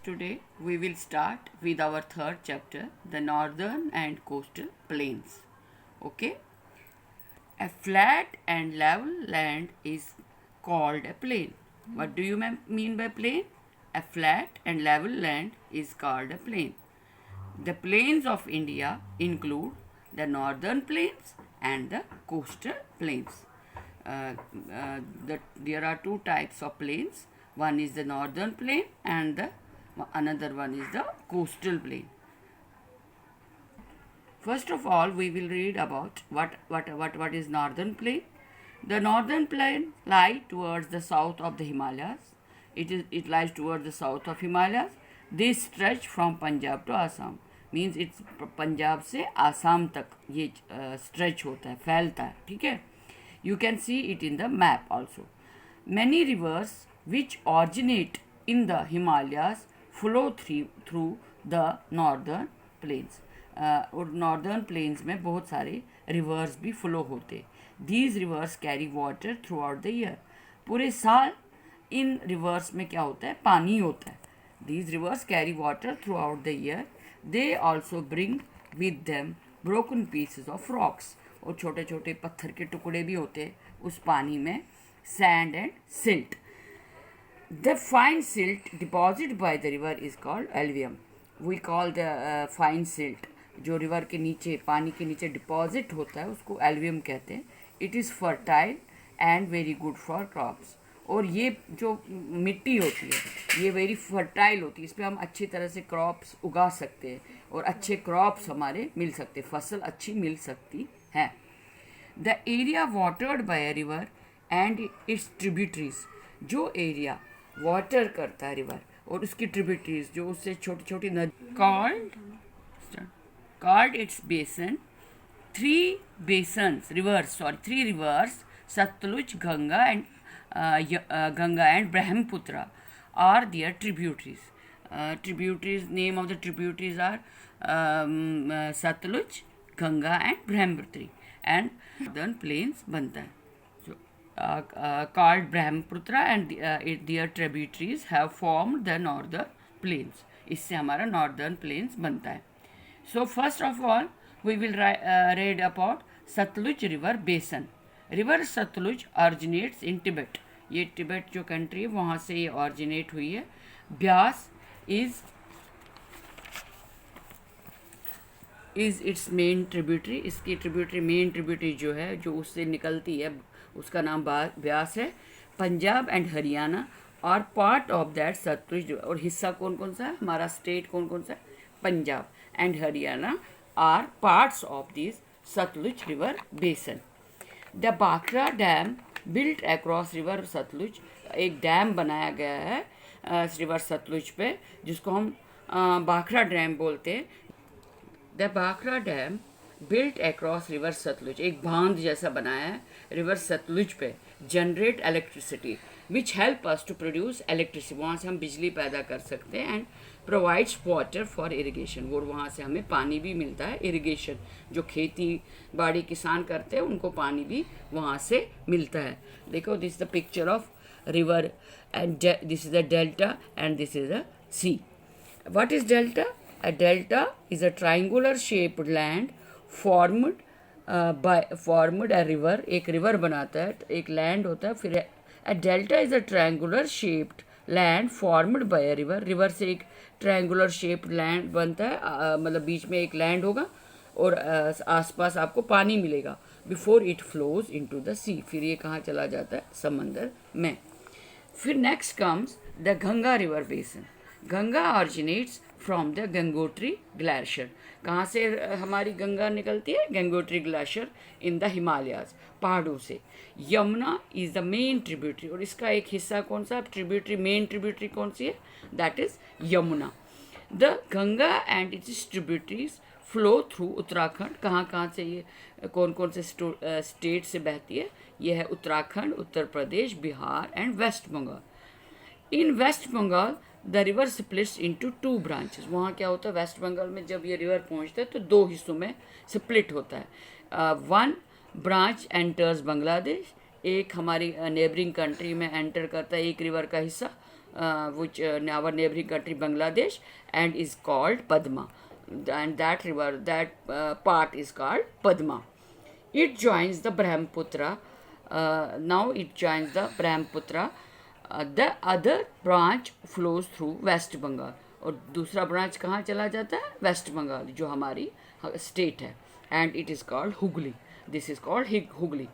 Today we will start with our third chapter, the northern and coastal plains. Okay? A flat and level land is called a plain. What do you mean by plain? A flat and level land is called a plain. The plains of India include the northern plains and the coastal plains. There are two types of plains. One is the northern plain and another one is the coastal plain. First of all, we will read about what is northern plain. The northern plain lies towards the south of the Himalayas. It lies towards the south of Himalayas. They stretch from Punjab to Assam. Means it's Punjab से आसाम तक ये stretch होता है, फैलता है, ठीक है. You can see it in the map also. Many rivers which originate in the Himalayas flow through the northern plains. और नॉर्दर्न प्लेन्स में बहुत सारे रिवर्स भी फ्लो होते. These rivers carry water through out the year. पूरे साल इन reverse में क्या होता है? पानी होता है. These rivers carry water through out the year. They also bring with them broken pieces of rocks. और छोटे छोटे पत्थर के टुकड़े भी होते उस पानी में. Sand and silt. The fine silt deposit by the river is called alluvium. We call the fine silt. जो रिवर के नीचे, पानी के नीचे डिपॉजिट होता है उसको एल्वियम कहते हैं. It is fertile and very good for crops. और ये जो मिट्टी होती है ये वेरी फर्टाइल होती है. इस पर हम अच्छी तरह से क्रॉप्स उगा सकते हैं और अच्छे क्रॉप्स हमारे मिल सकते, फसल अच्छी मिल सकती है. The area watered by a river and its tributaries. जो एरिया वाटर करता है रिवर और उसकी ट्रिब्यूटरीज जो उससे छोटी छोटी नदी called its basin. Three rivers, Satluj, Ganga and Brahmaputra are their tributaries. Name of the tributaries are Satluj, Ganga and Brahmaputra. And northern plains बनता है. So, called Brahmaputra and their tributaries have formed the northern plains. इससे हमारा northern plains बनता है. So first of all, we will read about Satluj River Basin. River Satluj originates in Tibet. ये Tibet जो country है वहाँ से ये ऑरिजिनेट हुई है. Beas is its main tributary. इसकी ट्रिब्यूटरी, मेन ट्रिब्यूटरी जो है जो उससे निकलती है उसका नाम ब्यास है. पंजाब एंड हरियाणा और पार्ट ऑफ दैट सतलुज. और हिस्सा कौन कौन सा है? हमारा स्टेट कौन कौन सा है? Punjab and Haryana are parts of this Satluj river basin. The Bhakra dam built across river Satluj. एक डैम बनाया गया है रिवर सतलुज पे जिसको हम बाखरा डैम बोलते हैं. The Bhakra dam built across river Sutlej. एक बांध जैसा बनाया है रिवर सतलुज पे. Generate electricity which help us to produce electricity. वहाँ से हम बिजली पैदा कर सकते हैं. And provides water for irrigation. और वहाँ से हमें पानी भी मिलता है. इरिगेशन जो खेती बाड़ी किसान करते हैं उनको पानी भी वहाँ से मिलता है. देखो, this the picture of river and this is the delta and this is the sea. What is delta? A delta is a triangular shaped land formed a river. एक रिवर बनाता है, एक लैंड होता है. फिर a delta is a triangular shaped land formed by a river. River से एक triangular shaped land बनता है. मतलब बीच में एक लैंड होगा और आसपास आपको पानी मिलेगा. Before it flows into the sea. फिर ये कहाँ चला जाता है? समंदर में. फिर next comes the Ganga river basin. Ganga originates from the Gangotri glacier. कहाँ से हमारी गंगा निकलती है? Gangotri glacier in the Himalayas, पहाड़ों से. Yamuna is the main tributary. और इसका एक हिस्सा कौन सा ट्रिब्यूटरी, मेन ट्रिब्यूटरी कौन सी है? That is Yamuna. The Ganga and its tributaries flow through Uttarakhand. कहाँ से ये कौन कौन से स्टेट से बहती है? ये है Uttarakhand, Uttar Pradesh, Bihar and West Bengal. In West Bengal the river splits into 2 branches. वहाँ क्या होता है? वेस्ट बंगाल में जब ये रिवर पहुँचता है तो 2 हिस्सों में स्प्लिट होता है. One branch enters Bangladesh. एक हमारी नेबरिंग कंट्री में एंटर करता है एक रिवर का हिस्सा. which our neighboring country Bangladesh, and is called Padma, and that river, that part is called Padma. It joins the Brahmaputra. Now it joins the Brahmaputra. The other branch flows through West Bengal. और दूसरा branch कहाँ चला जाता है? Waste Bengal, जो हमारी state है, and it is called Hooghly. This is called Hooghly.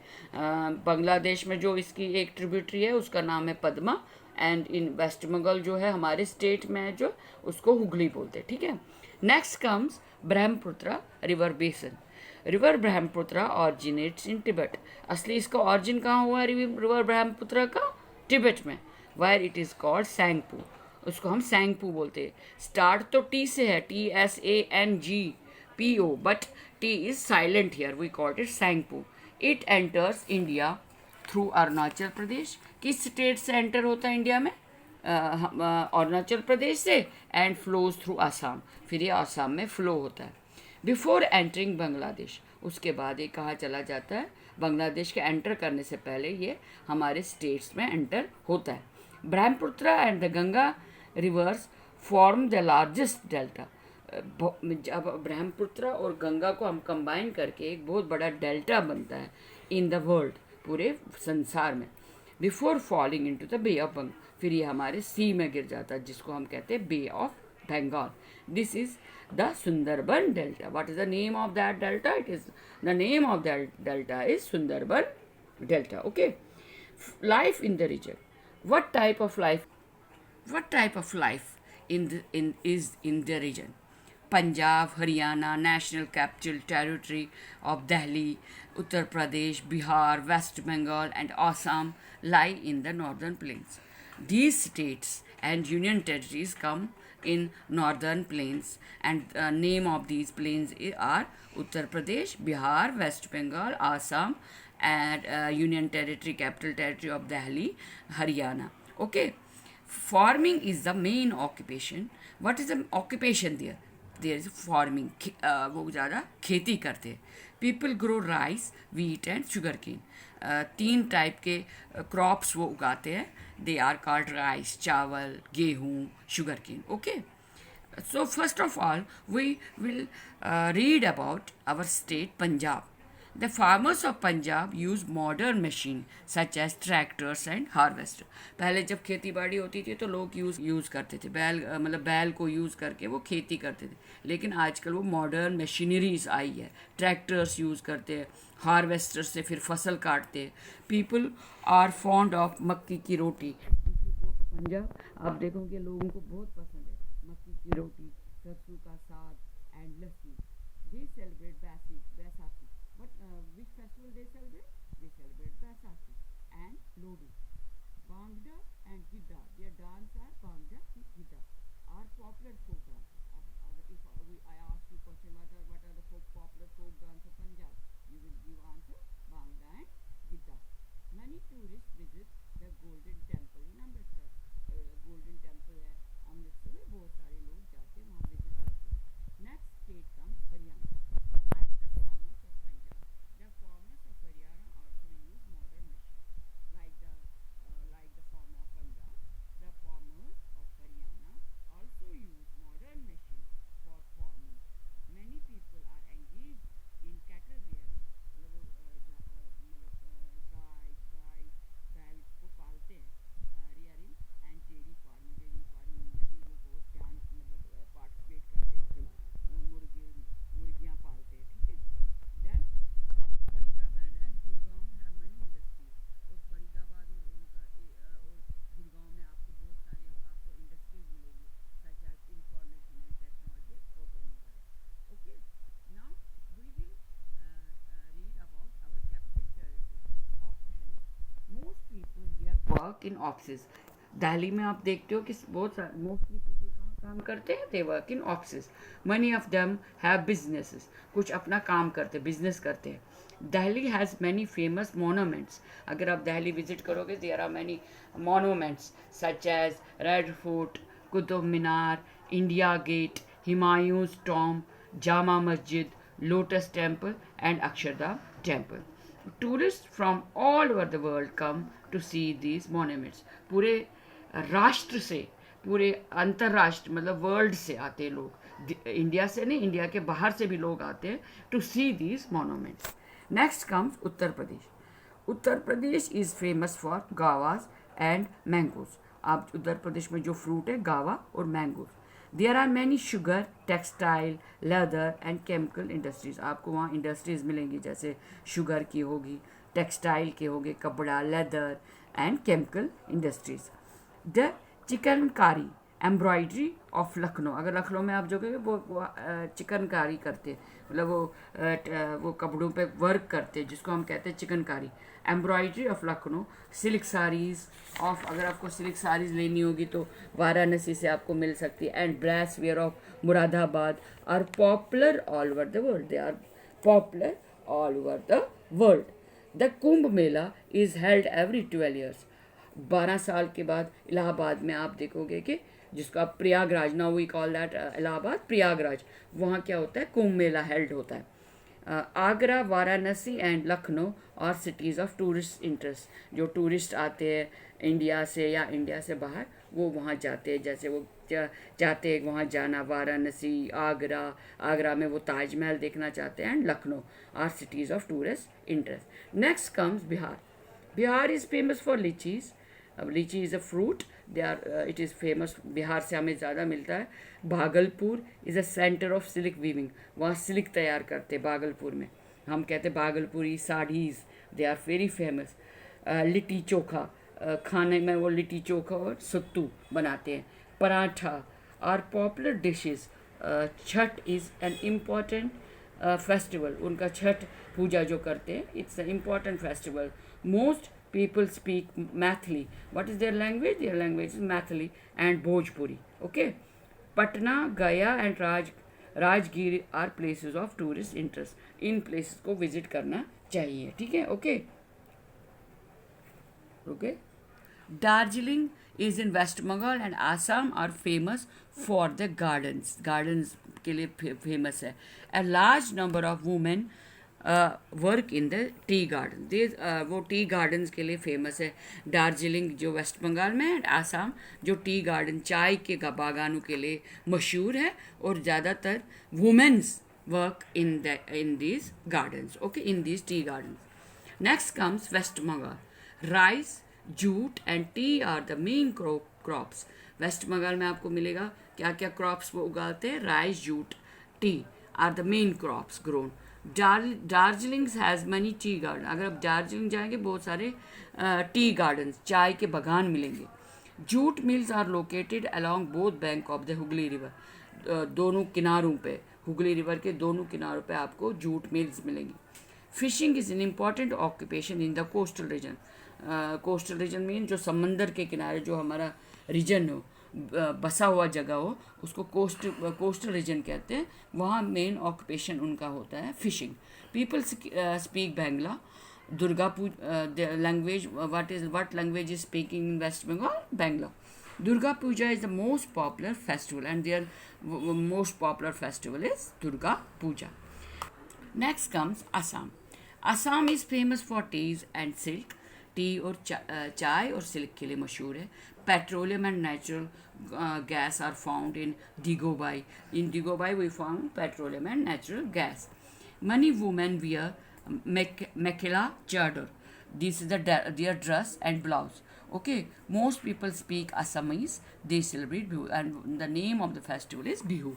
Bangladesh में जो इसकी एक ट्रिब्यूटरी है उसका नाम है पद्मा, एंड इन वेस्ट बंगाल जो है हमारे स्टेट में है जो, उसको हुगली बोलते हैं. ठीक है. नेक्स्ट कम्स ब्रह्मपुत्र रिवर बेसन. रिवर ब्रह्मपुत्र ऑरिजिनेट्स इन तिब्बत. असली इसका ऑरिजिन कहाँ हुआ रिवर ब्रह्मपुत्र का? तिब्बत में. Where it is called Tsangpo. उसको हम सैंगपू बोलते हैं. स्टार्ट तो टी से है, TSANGPO, but T is silent here, we called it Tsangpo. It enters India through Arunachal Pradesh. किस स्टेट से एंटर होता है इंडिया में? अरुणाचल प्रदेश से, एंड फ्लोज थ्रू आसाम. फिर ये आसाम में फ्लो होता है. Before entering Bangladesh. उसके बाद ये कहाँ चला जाता है? बांग्लादेश के एंटर करने से पहले ये हमारे स्टेट्स में एंटर होता है. Brahmaputra and the Ganga reverse form the largest delta. अब ब्रह्मपुत्र और गंगा को हम कंबाइन करके एक बहुत बड़ा डेल्टा बनता है इन द वर्ल्ड, पूरे संसार में. Before falling into the Bay of Bengal. फिर ये हमारे सी में गिर जाता है, जिसको हम कहते हैं bay of Bengal. This is the Sundarban Delta. What is the name of that delta? The name of that delta is Sundarban Delta. Okay. Life in the region. What type of life? What type of life is in the region? Punjab, Haryana, National Capital Territory of Delhi, Uttar Pradesh, Bihar, West Bengal, and Assam lie in the northern plains. These states and union territories come in northern plains, and name of these plains are Uttar Pradesh, Bihar, West Bengal, Assam, and union territory, capital territory of Delhi, Haryana. Okay. Farming is the main occupation. What is the occupation there? There is farming. वो ज़्यादा खेती करते हैं. People grow rice, wheat and sugarcane. 3 type के crops वो उगाते हैं. They are called rice, चावल, गेहूँ, sugarcane. Okay. So first of all, we will read about our state Punjab. The farmers of Punjab use modern machine such as tractors and harvester. पहले जब खेती बाड़ी होती थी तो लोग यूज़ करते थे बैल को यूज़ करके वो खेती करते थे. लेकिन आजकल वो मॉडर्न मशीनरीज आई है. ट्रैक्टर्स यूज़ करते हैं, हार्वेस्टर से फिर फसल काटते हैं. पीपल आर फॉन्ड ऑफ मक्की की रोटी. पंजाब आप देखोगे लोगों को बहुत पसंद है मक्की की रोटी, सरसों का साग and lassi. They celebrate Baisakhi. Which festival they celebrate? They celebrate Baisakhi and Lodi. Bhangra and Gidda, their dance are Bhangra and Gidda, are popular folk dances. If I ask you question, what are the popular folk dance of Punjab? You will give answer Bhangra and Gidda. Many tourists visit the Golden Temple in Amritsar. Golden Temple है अमृतसर में, बहुत सारे लोग जाते हैं वहाँ visit करते हैं. Next state comes Haryana. Like the farmers of Punjab, the farmers of Haryana also use modern machines. Like the farm of Punjab, the farmers of Haryana also use modern machines for farming. Many people are engaged in cattle rearing. गाय बैल को पालते हैं, rearing and dairy farming. Dairy farming में भी वो बहुत ध्यान participate करते हैं, मुर्गियाँ पालते हैं. ठीक है. Then Faridabad and Gurgaon have many industries. और फरीदाबाद और गुड़गांव में आपको बहुत सारे इंडस्ट्रीज मिलेगी, such as information and technology, automobile. Okay. Now we will read about our capital territory of Delhi. Most people here work in offices. Delhi में आप देखते हो कि बहुत सारे मोस्टली पीपल कहाँ काम करते हैं? They work in offices. Many of them have businesses. कुछ अपना काम करते हैं, बिजनेस करते हैं. Delhi has many famous monuments. अगर आप दिल्ली विजिट करोगे there are many monuments such as red fort, Qutub Minar, India gate, Humayun's tomb, Jama Masjid, lotus temple and Akshardham temple. Tourists from all over the world come to see these monuments. पूरे राष्ट्र से, पूरे अंतर्राष्ट्र मतलब world से आते हैं लोग, इंडिया से नहीं, इंडिया के बाहर से भी लोग आते हैं to see these monuments. Next comes Uttar Pradesh. Uttar Pradesh is famous for guavas and mangoes. आप उत्तर प्रदेश में जो फ्रूट है गावा और mangoes. There are many sugar, textile, leather and chemical industries. आपको वहाँ इंडस्ट्रीज मिलेंगी जैसे शुगर की होगी, टेक्सटाइल के होंगे, कपड़ा, leather and chemical industries. The chikankari embroidery of Lucknow. अगर लखनऊ में आप जो वो चिकनकारी करते, मतलब वो कपड़ों पे वर्क करते, जिसको हम कहते हैं chikankari. Embroidery of Lucknow, silk saris of, अगर आपको सिल्क साड़ीज़ लेनी होगी तो वाराणसी से आपको मिल सकती है. And brass ware of Moradabad are popular all over the world. They are popular all over the world. The Kumbh Mela is held every 12 years. 12 साल के बाद इलाहाबाद में आप देखोगे कि जिसको आप Prayagraj, now we call that Allahabad Prayagraj, वहाँ क्या होता है, कुंभ मेला हेल्ड होता है. आगरा, वाराणसी एंड लखनऊ और सिटीज़ ऑफ टूरिस्ट इंटरेस्ट. जो टूरिस्ट आते हैं इंडिया से या इंडिया से बाहर, वो वहाँ जाते हैं. जैसे वो चाहते हैं वहाँ जाना, वाराणसी, आगरा, आगरा में वो ताजमहल देखना चाहते हैं. And Lucknow are cities of tourist interest. Next comes Bihar. Bihar is famous for litchis. अब litchi is a fruit, they are it is famous, Bihar से हमें ज़्यादा मिलता है. Bhagalpur is a centre of silk weaving. वहाँ सिल्क तैयार करते हैं भागलपुर में. हम कहते हैं Bhagalpuri saris, they are very famous. Litti chokha, खाने में वो लिट्टी चोखा और सत्तू बनाते हैं. Paratha are popular dishes. Chhath is an important festival. उनका छठ पूजा जो करते हैं, it's an important festival. Most people speak Mathili. What is their language? Their language is Mathili and Bhojpuri. Okay. Patna, Gaya and Rajgir are places of tourist interest. In places को visit करना चाहिए. ठीक है. Okay. Okay. Darjeeling is in West Bengal and Assam are famous for the gardens. Gardens के लिए famous है. A large number of women work in the tea garden. वो tea gardens के लिए फेमस है. दार्जिलिंग जो वेस्ट बंगाल में है, आसाम जो टी गार्डन, चाय के बागानों के लिए मशहूर है. और ज़्यादातर women's work in these gardens. Okay, in these tea gardens. Next comes West Bengal. Rice, jute and tea are the main crops. West Bengal में आपको मिलेगा क्या क्या क्रॉप्स वो उगाते हैं. Rice, jute, tea are the main crops grown. Darjeeling has many tea garden. अगर आप दार्जिलिंग जाएंगे बहुत सारे टी गार्डन, चाय के बागान मिलेंगे. Jute mills are located along both bank of the Hooghly river. दोनों किनारों पे, हुगली रिवर के दोनों किनारों पे आपको जूट मिल्स मिलेंगी. Fishing is an important occupation in the coastal region. Coastal region mean जो समंदर के किनारे जो हमारा रीजन हो, बसा हुआ जगह हो, उसको कोस्टल रीजन कहते हैं. वहाँ मेन ऑक्यूपेशन उनका होता है fishing. People speak Bangla. Durga Puja language, what language is speaking in West Bengal? Bangla. Durga Puja is the most popular festival and their most popular festival is Durga Puja. Next comes Assam. Assam is famous for teas and silk. Tea और चाय और silk के लिए मशहूर है. Petroleum and natural gas are found in Digboi. In Digboi we found petroleum and natural gas. Many women wear mekhela chador. This is their dress and blouse. Okay, most people speak Assamese. They celebrate Bihu and the name of the festival is Bihu.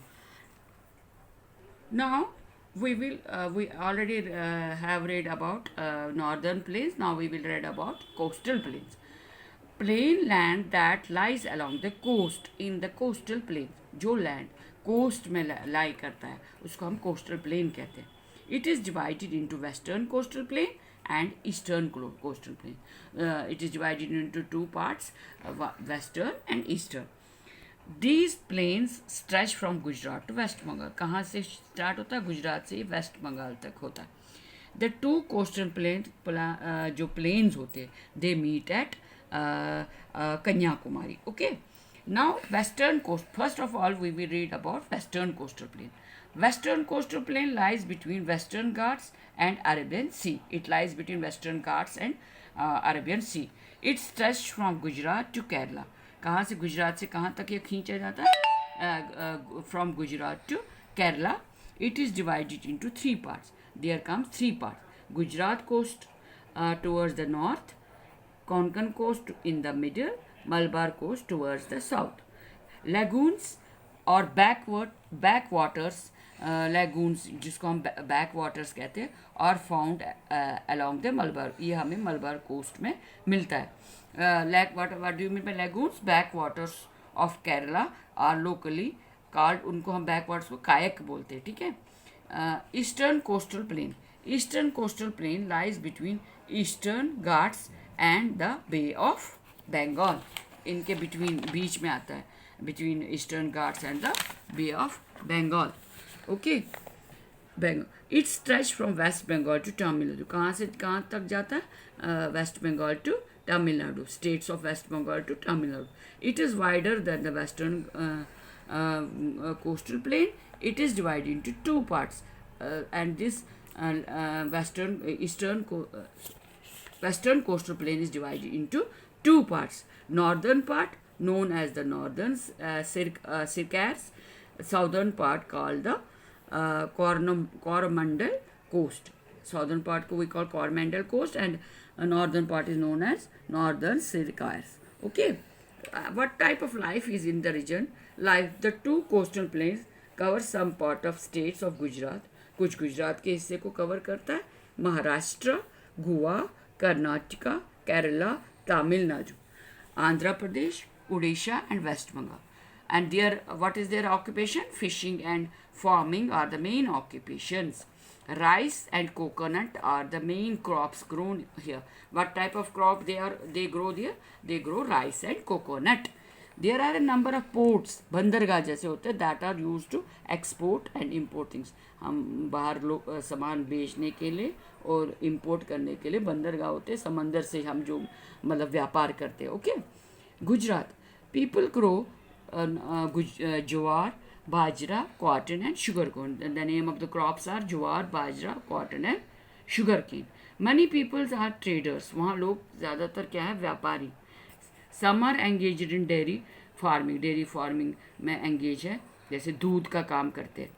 Now we already have read about northern plains. Now we will read about coastal plains. Plain land that lies along the coast. In the coastal plains, जो land coast में lie करता है उसको हम coastal plain कहते हैं. It is divided into western coastal plain and eastern coastal plain. It is divided into two parts, western and eastern. These plains stretch from Gujarat to West Bengal. कहाँ से start होता है? गुजरात से waste Bengal तक होता है. The two coastal plains जो plains होते हैं, they meet at Kanyakumari. Okay. Now western coast. First of all, we will read about western coastal plain. Western coastal plain lies between Western Ghats and Arabian Sea. It lies between Western Ghats and Arabian Sea. It stretches from Gujarat to Kerala. कहाँ से, गुजरात से कहाँ तक ये खींचा जाता है? From Gujarat to Kerala. It is divided into three parts. There comes three parts. Gujarat coast towards the north, Konkan coast in the middle, Malabar coast towards the south. Lagoons or backwaters, lagoons जिसको हम backwaters कहते हैं, are found along the Malabar. ये हमें Malabar coast में मिलता है. What do you mean by lagoons? Backwaters of Kerala are locally called, उनको हम backwaters को कायक बोलते हैं. ठीक है. Eastern coastal plain. Eastern coastal plain lies between Eastern Ghats and the Bay of Bengal. इनके बीच में आता है, between Eastern Ghats and the Bay of Bengal. Okay. Bengal. It stretches from West Bengal to Tamil Nadu. कहाँ से कहाँ तक जाता है? West Bengal to Tamil Nadu. States of West Bengal to Tamil Nadu. It is wider than the western coastal plain. It is divided into two parts, and this western coastal plain is divided into two parts. Northern part known as the northern Circares, southern part called the Coromandel coast. Southern part we call Coromandel coast, and northern part is known as northern Circares. Okay. What type of life is in the region? Life, the two coastal plains cover some part of states of Gujarat. कुछ गुजरात के हिस्से को cover करता है. Maharashtra, Goa, Karnataka, Kerala, Tamil Nadu, Andhra Pradesh, Orissa and West Bengal. And what is their occupation? Fishing and farming are the main occupations. Rice and coconut are the main crops grown here. What type of crop they grow there? They grow rice and coconut. There are a number of ports, बंदरगाह जैसे होते हैं, that are used to export and import things. हम बाहर सामान बेचने के लिए और import करने के लिए बंदरगाह होते हैं, समंदर से हम जो मतलब व्यापार करते हैं. Okay. Gujarat, people grow jowar, bajra, cotton and sugarcane. The name of the crops are jowar, bajra, cotton and sugarcane. Many people are traders. वहाँ लोग ज़्यादातर क्या है? व्यापारी. Some are engaged in dairy farming. Dairy farming में engage है, जैसे दूध का काम करते हैं.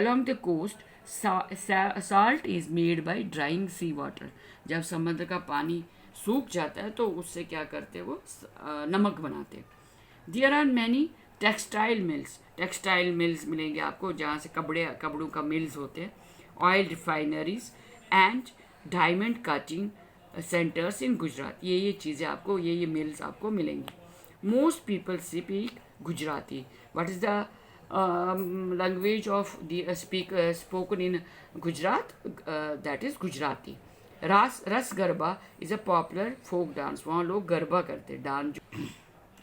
Along the coast, salt is made by drying sea water. जब समुद्र का पानी सूख जाता है तो उससे क्या करते हैं? वो नमक बनाते हैं. There are many textile mills. Textile mills मिलेंगे आपको जहाँ से कपड़ों का मिल्स होते हैं. Oil refineries and diamond cutting centers in Gujarat. ये चीज़ें आपको ये मिल्स आपको मिलेंगी. Most people speak Gujarati. What is the language of the spoken in Gujarat? That is Gujarati. Ras Garba is a popular folk dance. वहाँ लोग गरबा करते हैं, dance.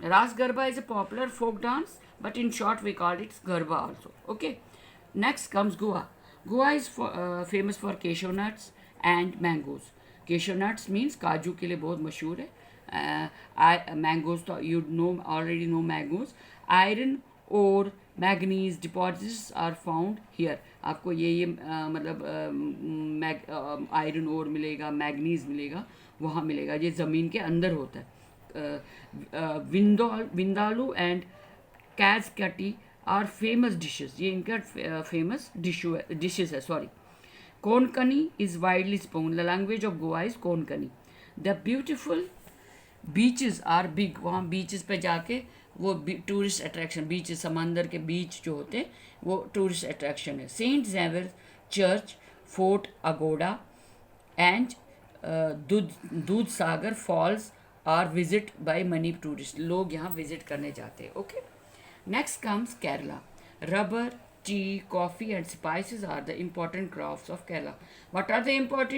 Ras Garba is a popular folk dance, but in short we call it Garba also. Okay. Next comes Goa. Goa is famous for cashew nuts and mangoes. Cashew nuts means काजू के लिए बहुत मशहूर है. Mangoes तो you already know mangoes. Iron ore, manganese deposits are found here. आपको ये मतलब आयरन ओर मिलेगा, मैग्नीज मिलेगा, वहाँ मिलेगा. ये ज़मीन के अंदर होता है. Vindaloo and xacuti are famous dishes. ये इनका फेमस डिशेस है. Sorry. Konkani is widely spoken. The language of Goa is Konkani. The beautiful beaches are big. वहाँ बीचेस पे जाके वो टूरिस्ट अट्रैक्शन, बीच समंदर के बीच जो होते हैं वो टूरिस्ट अट्रैक्शन है. Saint Xavier church, fort Aguada and Dudh Sagar falls are visit by many tourist. लोग यहाँ विजिट करने जाते हैं. Okay. Next comes Kerala. Rubber, tea, coffee and spices are the important crops of Kerala. What are the important